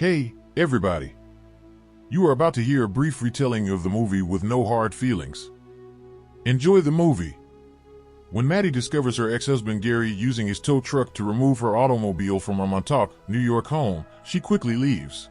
Hey, everybody. You are about to hear a brief retelling of the movie with no hard feelings. Enjoy the movie. When Maddie discovers her ex-husband Gary using his tow truck to remove her automobile from her Montauk, New York home, she quickly leaves.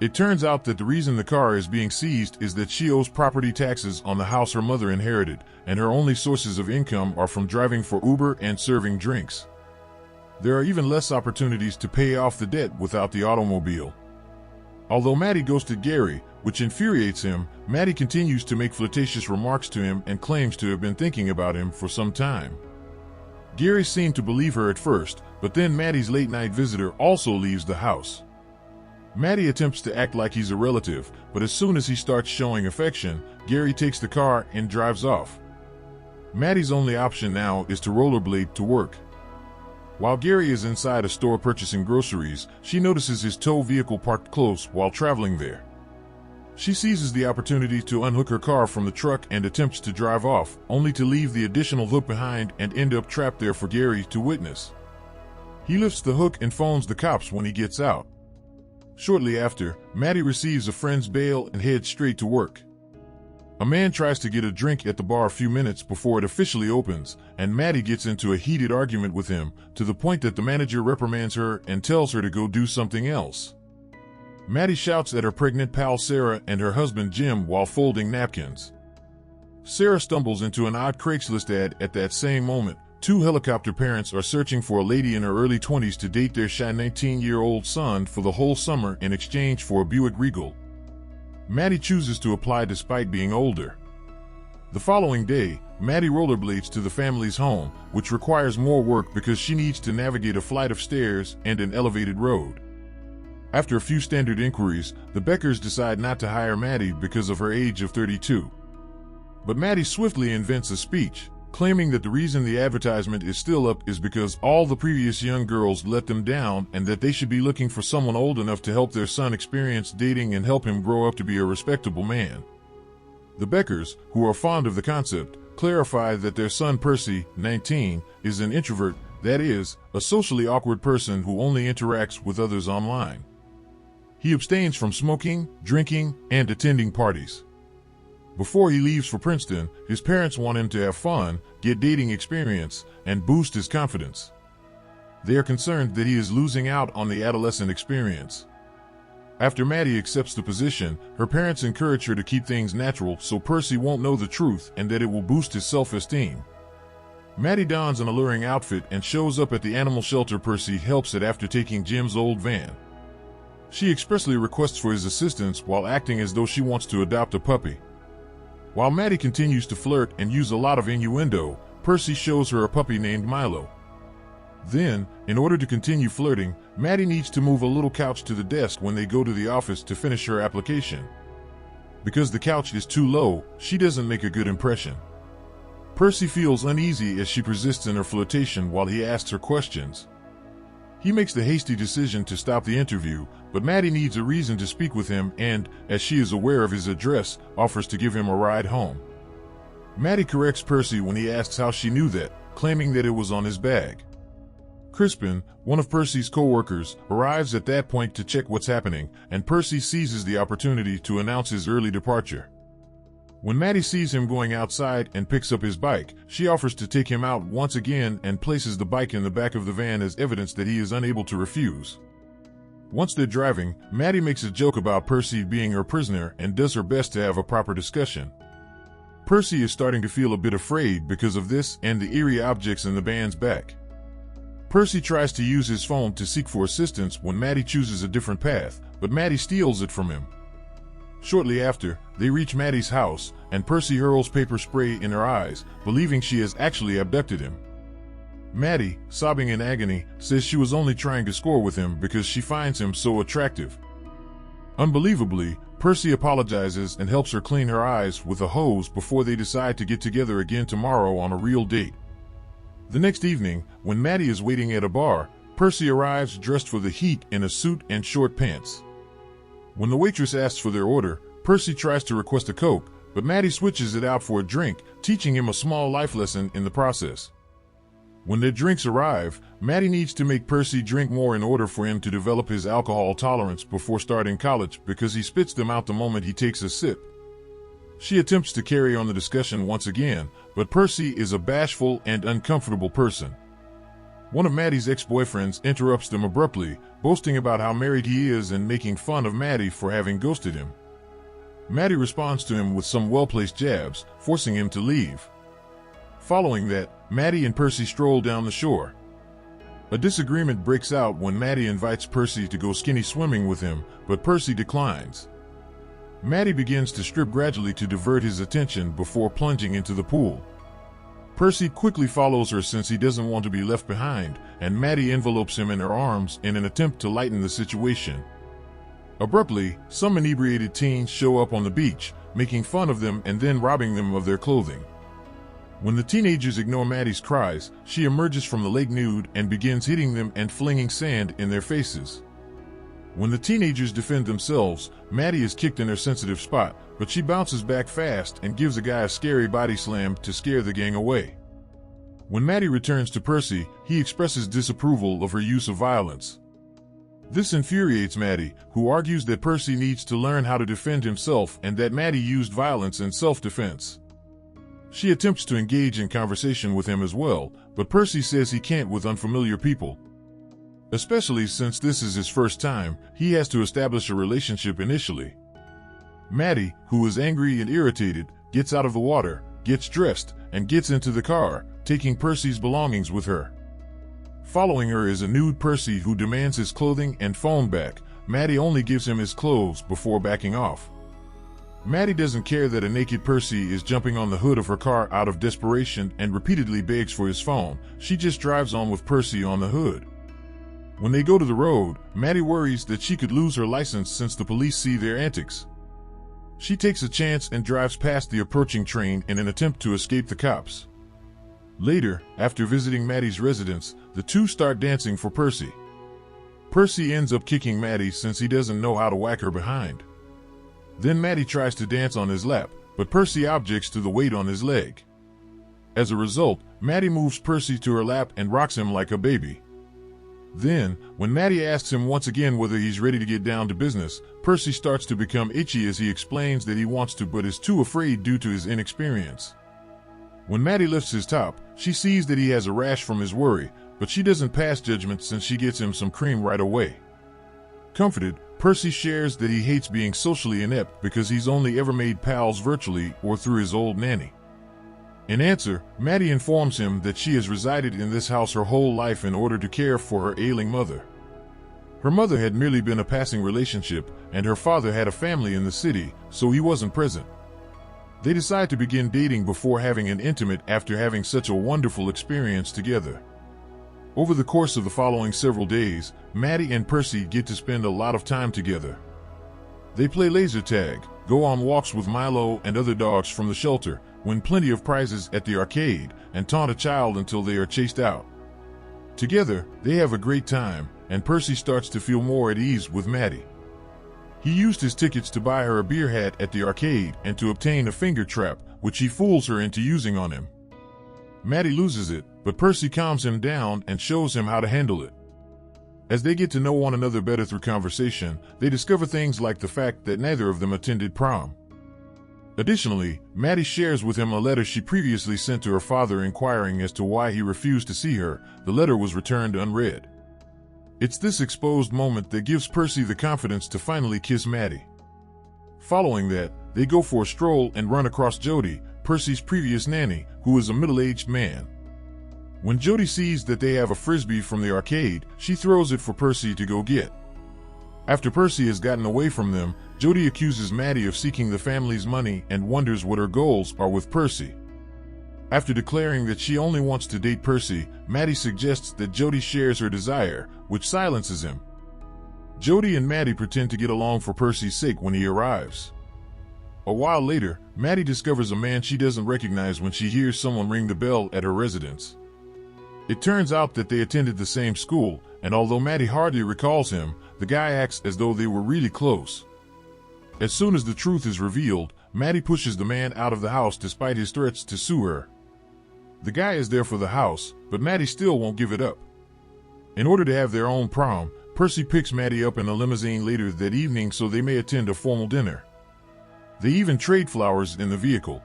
It turns out that the reason the car is being seized is that she owes property taxes on the house her mother inherited, and her only sources of income are from driving for Uber and serving drinks. There are even less opportunities to pay off the debt without the automobile. Although Maddie ghosted Gary, which infuriates him, Maddie continues to make flirtatious remarks to him and claims to have been thinking about him for some time. Gary seemed to believe her at first, but then Maddie's late-night visitor also leaves the house. Maddie attempts to act like he's a relative, but as soon as he starts showing affection, Gary takes the car and drives off. Maddie's only option now is to rollerblade to work. While Gary is inside a store purchasing groceries, she notices his tow vehicle parked close while traveling there. She seizes the opportunity to unhook her car from the truck and attempts to drive off, only to leave the additional hook behind and end up trapped there for Gary to witness. He lifts the hook and phones the cops when he gets out. Shortly after, Maddie receives a friend's bail and heads straight to work. A man tries to get a drink at the bar a few minutes before it officially opens, and Maddie gets into a heated argument with him, to the point that the manager reprimands her and tells her to go do something else. Maddie shouts at her pregnant pal Sarah and her husband Jim while folding napkins. Sarah stumbles into an odd Craigslist ad at that same moment. Two helicopter parents are searching for a lady in her early 20s to date their shy 19-year-old son for the whole summer in exchange for a Buick Regal. Maddie chooses to apply despite being older. The following day, Maddie rollerblades to the family's home, which requires more work because she needs to navigate a flight of stairs and an elevated road. After a few standard inquiries, the Beckers decide not to hire Maddie because of her age of 32. But Maddie swiftly invents a speech, claiming that the reason the advertisement is still up is because all the previous young girls let them down and that they should be looking for someone old enough to help their son experience dating and help him grow up to be a respectable man. The Beckers, who are fond of the concept, clarify that their son Percy, 19, is an introvert, that is, a socially awkward person who only interacts with others online. He abstains from smoking, drinking, and attending parties. Before he leaves for Princeton, his parents want him to have fun, get dating experience, and boost his confidence. They are concerned that he is losing out on the adolescent experience. After Maddie accepts the position, her parents encourage her to keep things natural so Percy won't know the truth and that it will boost his self-esteem. Maddie dons an alluring outfit and shows up at the animal shelter Percy helps at after taking Jim's old van. She expressly requests for his assistance while acting as though she wants to adopt a puppy. While Maddie continues to flirt and use a lot of innuendo, Percy shows her a puppy named Milo. Then, in order to continue flirting, Maddie needs to move a little couch to the desk when they go to the office to finish her application. Because the couch is too low, she doesn't make a good impression. Percy feels uneasy as she persists in her flirtation while he asks her questions. He makes the hasty decision to stop the interview, but Maddie needs a reason to speak with him and, as she is aware of his address, offers to give him a ride home. Maddie corrects Percy when he asks how she knew that, claiming that it was on his bag. Crispin, one of Percy's co-workers, arrives at that point to check what's happening, and Percy seizes the opportunity to announce his early departure. When Maddie sees him going outside and picks up his bike, she offers to take him out once again and places the bike in the back of the van as evidence that he is unable to refuse. Once they're driving, Maddie makes a joke about Percy being her prisoner and does her best to have a proper discussion. Percy is starting to feel a bit afraid because of this and the eerie objects in the van's back. Percy tries to use his phone to seek for assistance when Maddie chooses a different path, but Maddie steals it from him. Shortly after, they reach Maddie's house, and Percy hurls paper spray in her eyes, believing she has actually abducted him. Maddie, sobbing in agony, says she was only trying to score with him because she finds him so attractive. Unbelievably, Percy apologizes and helps her clean her eyes with a hose before they decide to get together again tomorrow on a real date. The next evening, when Maddie is waiting at a bar, Percy arrives dressed for the heat in a suit and short pants. When the waitress asks for their order, Percy tries to request a Coke, but Maddie switches it out for a drink, teaching him a small life lesson in the process. When their drinks arrive, Maddie needs to make Percy drink more in order for him to develop his alcohol tolerance before starting college because he spits them out the moment he takes a sip. She attempts to carry on the discussion once again, but Percy is a bashful and uncomfortable person. One of Maddie's ex-boyfriends interrupts them abruptly, boasting about how married he is and making fun of Maddie for having ghosted him. Maddie responds to him with some well-placed jabs, forcing him to leave. Following that, Maddie and Percy stroll down the shore. A disagreement breaks out when Maddie invites Percy to go skinny swimming with him, but Percy declines. Maddie begins to strip gradually to divert his attention before plunging into the pool. Percy quickly follows her since he doesn't want to be left behind, and Maddie envelopes him in her arms in an attempt to lighten the situation. Abruptly, some inebriated teens show up on the beach, making fun of them and then robbing them of their clothing. When the teenagers ignore Maddie's cries, she emerges from the lake nude and begins hitting them and flinging sand in their faces. When the teenagers defend themselves, Maddie is kicked in her sensitive spot, but she bounces back fast and gives a guy a scary body slam to scare the gang away. When Maddie returns to Percy, he expresses disapproval of her use of violence. This infuriates Maddie, who argues that Percy needs to learn how to defend himself and that Maddie used violence in self-defense. She attempts to engage in conversation with him as well, but Percy says he can't with unfamiliar people. Especially since this is his first time, he has to establish a relationship initially. Maddie, who is angry and irritated, gets out of the water, gets dressed, and gets into the car, taking Percy's belongings with her. Following her is a nude Percy who demands his clothing and phone back. Maddie only gives him his clothes before backing off. Maddie doesn't care that a naked Percy is jumping on the hood of her car out of desperation and repeatedly begs for his phone. She just drives on with Percy on the hood. When they go to the road, Maddie worries that she could lose her license since the police see their antics. She takes a chance and drives past the approaching train in an attempt to escape the cops. Later, after visiting Maddie's residence, the two start dancing for Percy. Percy ends up kicking Maddie since he doesn't know how to whack her behind. Then Maddie tries to dance on his lap, but Percy objects to the weight on his leg. As a result, Maddie moves Percy to her lap and rocks him like a baby. Then, when Maddie asks him once again whether he's ready to get down to business, Percy starts to become itchy as he explains that he wants to but is too afraid due to his inexperience. When Maddie lifts his top, she sees that he has a rash from his worry, but she doesn't pass judgment since she gets him some cream right away. Comforted, Percy shares that he hates being socially inept because he's only ever made pals virtually or through his old nanny. In answer, Maddie informs him that she has resided in this house her whole life in order to care for her ailing mother. Her mother had merely been a passing relationship, and her father had a family in the city, so he wasn't present. They decide to begin dating before having an intimate after having such a wonderful experience together. Over the course of the following several days, Maddie and Percy get to spend a lot of time together. They play laser tag, go on walks with Milo and other dogs from the shelter, win plenty of prizes at the arcade, and taunt a child until they are chased out. Together, they have a great time, and Percy starts to feel more at ease with Maddie. He used his tickets to buy her a beer hat at the arcade and to obtain a finger trap, which he fools her into using on him. Maddie loses it, but Percy calms him down and shows him how to handle it. As they get to know one another better through conversation, they discover things like the fact that neither of them attended prom. Additionally, Maddie shares with him a letter she previously sent to her father inquiring as to why he refused to see her. The letter was returned unread. It's this exposed moment that gives Percy the confidence to finally kiss Maddie. Following that, they go for a stroll and run across Jody, Percy's previous nanny, who is a middle-aged man. When Jody sees that they have a frisbee from the arcade, she throws it for Percy to go get. After Percy has gotten away from them, Jody accuses Maddie of seeking the family's money and wonders what her goals are with Percy. After declaring that she only wants to date Percy, Maddie suggests that Jody shares her desire, which silences him. Jody and Maddie pretend to get along for Percy's sake when he arrives. A while later, Maddie discovers a man she doesn't recognize when she hears someone ring the bell at her residence. It turns out that they attended the same school, and although Maddie hardly recalls him, the guy acts as though they were really close. As soon as the truth is revealed, Maddie pushes the man out of the house despite his threats to sue her. The guy is there for the house, but Maddie still won't give it up. In order to have their own prom, Percy picks Maddie up in a limousine later that evening so they may attend a formal dinner. They even trade flowers in the vehicle.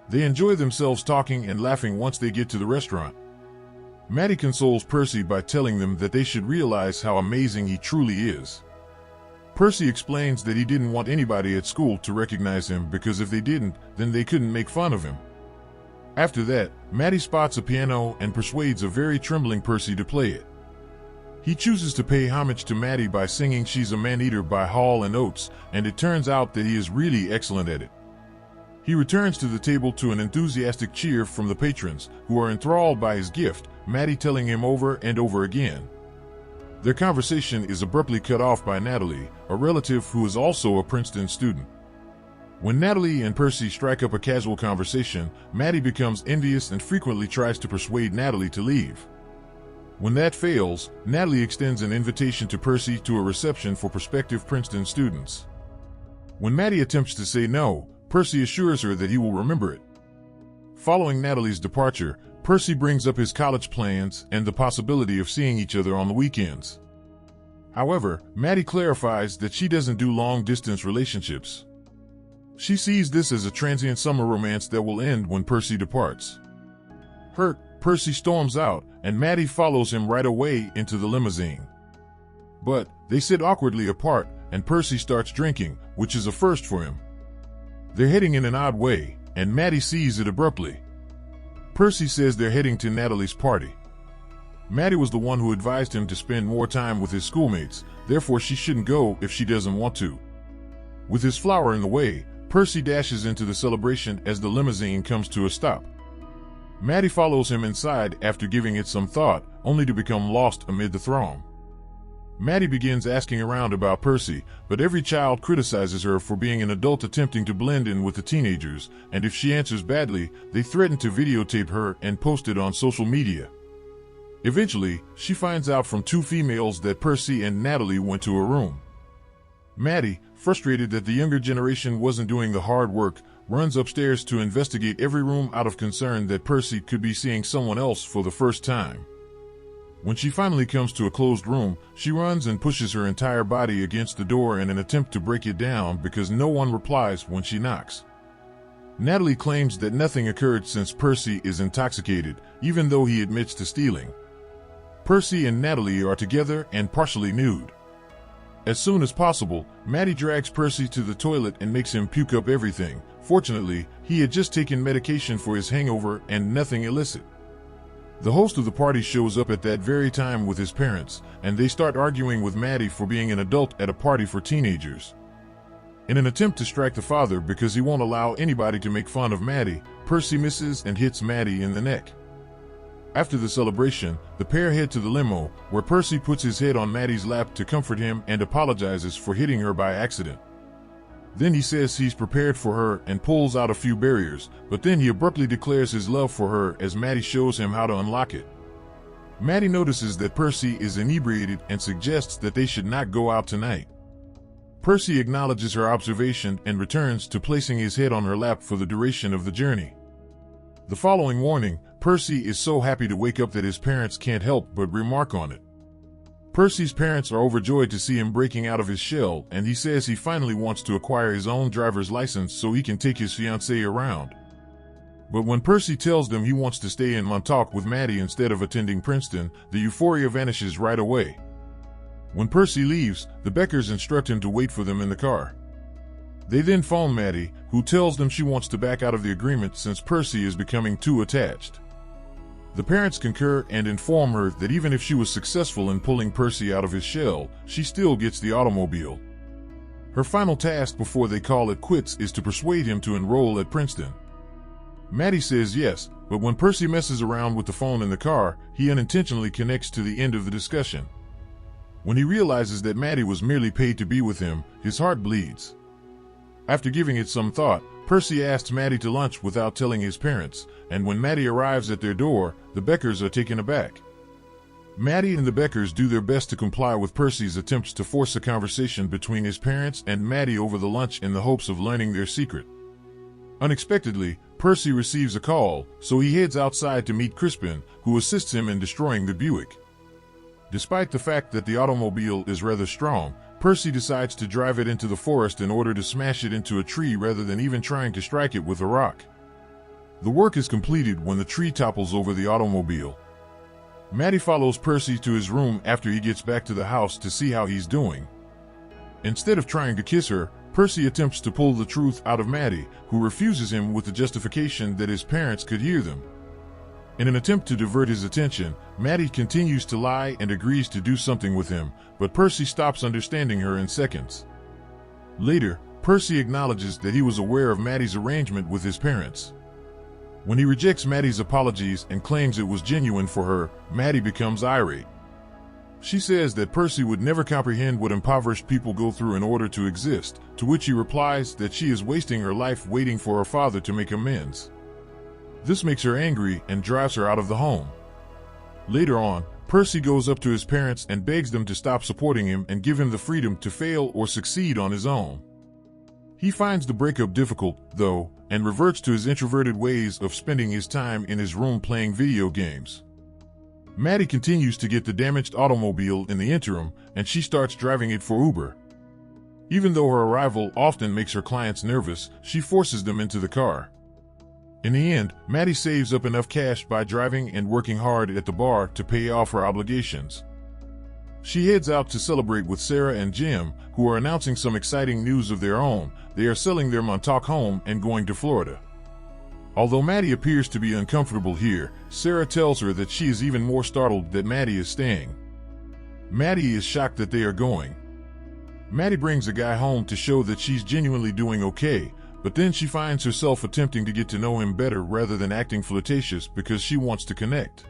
They enjoy themselves talking and laughing once they get to the restaurant. Maddie consoles Percy by telling them that they should realize how amazing he truly is. Percy explains that he didn't want anybody at school to recognize him because if they didn't, then they couldn't make fun of him. After that, Maddie spots a piano and persuades a very trembling Percy to play it. He chooses to pay homage to Maddie by singing She's a Man-Eater by Hall & Oates, and it turns out that he is really excellent at it. He returns to the table to an enthusiastic cheer from the patrons, who are enthralled by his gift, Maddie telling him over and over again. Their conversation is abruptly cut off by Natalie, a relative who is also a Princeton student. When Natalie and Percy strike up a casual conversation, Maddie becomes envious and frequently tries to persuade Natalie to leave. When that fails, Natalie extends an invitation to Percy to a reception for prospective Princeton students. When Maddie attempts to say no, Percy assures her that he will remember it. Following Natalie's departure, Percy brings up his college plans and the possibility of seeing each other on the weekends. However, Maddie clarifies that she doesn't do long-distance relationships. She sees this as a transient summer romance that will end when Percy departs. Hurt, Percy storms out, and Maddie follows him right away into the limousine. But they sit awkwardly apart, and Percy starts drinking, which is a first for him. They're heading in an odd way, and Maddie sees it abruptly. Percy says they're heading to Natalie's party. Maddie was the one who advised him to spend more time with his schoolmates, therefore she shouldn't go if she doesn't want to. With his flower in the way, Percy dashes into the celebration as the limousine comes to a stop. Maddie follows him inside after giving it some thought, only to become lost amid the throng. Maddie begins asking around about Percy, but every child criticizes her for being an adult attempting to blend in with the teenagers, and if she answers badly, they threaten to videotape her and post it on social media. Eventually, she finds out from two females that Percy and Natalie went to a room. Maddie, frustrated that the younger generation wasn't doing the hard work, runs upstairs to investigate every room out of concern that Percy could be seeing someone else for the first time. When she finally comes to a closed room, she runs and pushes her entire body against the door in an attempt to break it down because no one replies when she knocks. Natalie claims that nothing occurred since Percy is intoxicated, even though he admits to stealing. Percy and Natalie are together and partially nude. As soon as possible, Maddie drags Percy to the toilet and makes him puke up everything. Fortunately, he had just taken medication for his hangover and nothing illicit. The host of the party shows up at that very time with his parents, and they start arguing with Maddie for being an adult at a party for teenagers. In an attempt to strike the father because he won't allow anybody to make fun of Maddie, Percy misses and hits Maddie in the neck. After the celebration, the pair head to the limo, where Percy puts his head on Maddie's lap to comfort him and apologizes for hitting her by accident. Then he says he's prepared for her and pulls out a few barriers, but then he abruptly declares his love for her as Maddie shows him how to unlock it. Maddie notices that Percy is inebriated and suggests that they should not go out tonight. Percy acknowledges her observation and returns to placing his head on her lap for the duration of the journey. The following morning, Percy is so happy to wake up that his parents can't help but remark on it. Percy's parents are overjoyed to see him breaking out of his shell, and he says he finally wants to acquire his own driver's license so he can take his fiancée around. But when Percy tells them he wants to stay in Montauk with Maddie instead of attending Princeton, the euphoria vanishes right away. When Percy leaves, the Beckers instruct him to wait for them in the car. They then phone Maddie, who tells them she wants to back out of the agreement since Percy is becoming too attached. The parents concur and inform her that even if she was successful in pulling Percy out of his shell, she still gets the automobile. Her final task before they call it quits is to persuade him to enroll at Princeton. Maddie says yes, but when Percy messes around with the phone in the car, he unintentionally connects to the end of the discussion. When he realizes that Maddie was merely paid to be with him, his heart bleeds. After giving it some thought, Percy asks Maddie to lunch without telling his parents, and when Maddie arrives at their door, the Beckers are taken aback. Maddie and the Beckers do their best to comply with Percy's attempts to force a conversation between his parents and Maddie over the lunch in the hopes of learning their secret. Unexpectedly, Percy receives a call, so he heads outside to meet Crispin, who assists him in destroying the Buick. Despite the fact that the automobile is rather strong, Percy decides to drive it into the forest in order to smash it into a tree rather than even trying to strike it with a rock. The work is completed when the tree topples over the automobile. Maddie follows Percy to his room after he gets back to the house to see how he's doing. Instead of trying to kiss her, Percy attempts to pull the truth out of Maddie, who refuses him with the justification that his parents could hear them. In an attempt to divert his attention, Maddie continues to lie and agrees to do something with him, but Percy stops understanding her in seconds. Later, Percy acknowledges that he was aware of Maddie's arrangement with his parents. When he rejects Maddie's apologies and claims it was genuine for her, Maddie becomes irate. She says that Percy would never comprehend what impoverished people go through in order to exist, to which he replies that she is wasting her life waiting for her father to make amends. This makes her angry and drives her out of the home. Later on, Percy goes up to his parents and begs them to stop supporting him and give him the freedom to fail or succeed on his own. He finds the breakup difficult, though, and reverts to his introverted ways of spending his time in his room playing video games. Maddie continues to get the damaged automobile in the interim, and she starts driving it for Uber. Even though her arrival often makes her clients nervous, she forces them into the car. In the end, Maddie saves up enough cash by driving and working hard at the bar to pay off her obligations. She heads out to celebrate with Sarah and Jim, who are announcing some exciting news of their own. They are selling their Montauk home and going to Florida. Although Maddie appears to be uncomfortable here, Sarah tells her that she is even more startled that Maddie is staying. Maddie is shocked that they are going. Maddie brings a guy home to show that she's genuinely doing okay, but then she finds herself attempting to get to know him better rather than acting flirtatious because she wants to connect.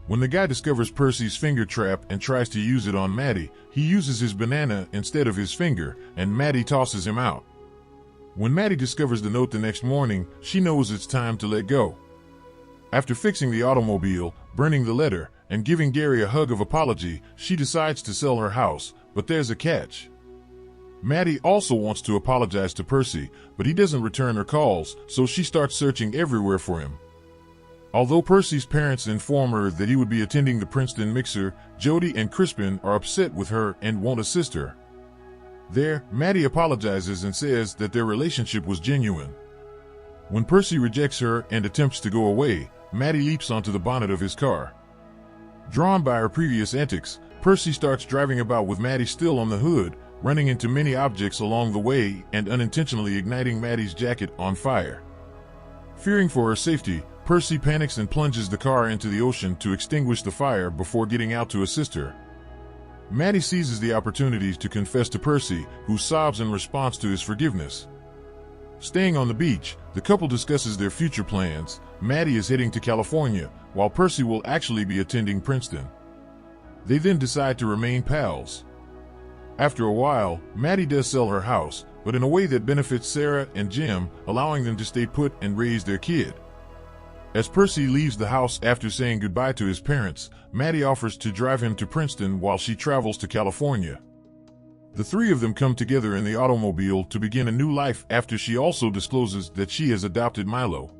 When the guy discovers Percy's finger trap and tries to use it on Maddie, he uses his banana instead of his finger, and Maddie tosses him out. When Maddie discovers the note the next morning, she knows it's time to let go. After fixing the automobile, burning the letter, and giving Gary a hug of apology, she decides to sell her house, but there's a catch. Maddie also wants to apologize to Percy, but he doesn't return her calls, so she starts searching everywhere for him. Although Percy's parents inform her that he would be attending the Princeton Mixer, Jody and Crispin are upset with her and won't assist her. There, Maddie apologizes and says that their relationship was genuine. When Percy rejects her and attempts to go away, Maddie leaps onto the bonnet of his car. Drawn by her previous antics, Percy starts driving about with Maddie still on the hood, running into many objects along the way and unintentionally igniting Maddie's jacket on fire. Fearing for her safety, Percy panics and plunges the car into the ocean to extinguish the fire before getting out to assist her. Maddie seizes the opportunity to confess to Percy, who sobs in response to his forgiveness. Staying on the beach, the couple discusses their future plans. Maddie is heading to California, while Percy will actually be attending Princeton. They then decide to remain pals. After a while, Maddie does sell her house, but in a way that benefits Sarah and Jim, allowing them to stay put and raise their kid. As Percy leaves the house after saying goodbye to his parents, Maddie offers to drive him to Princeton while she travels to California. The three of them come together in the automobile to begin a new life after she also discloses that she has adopted Milo.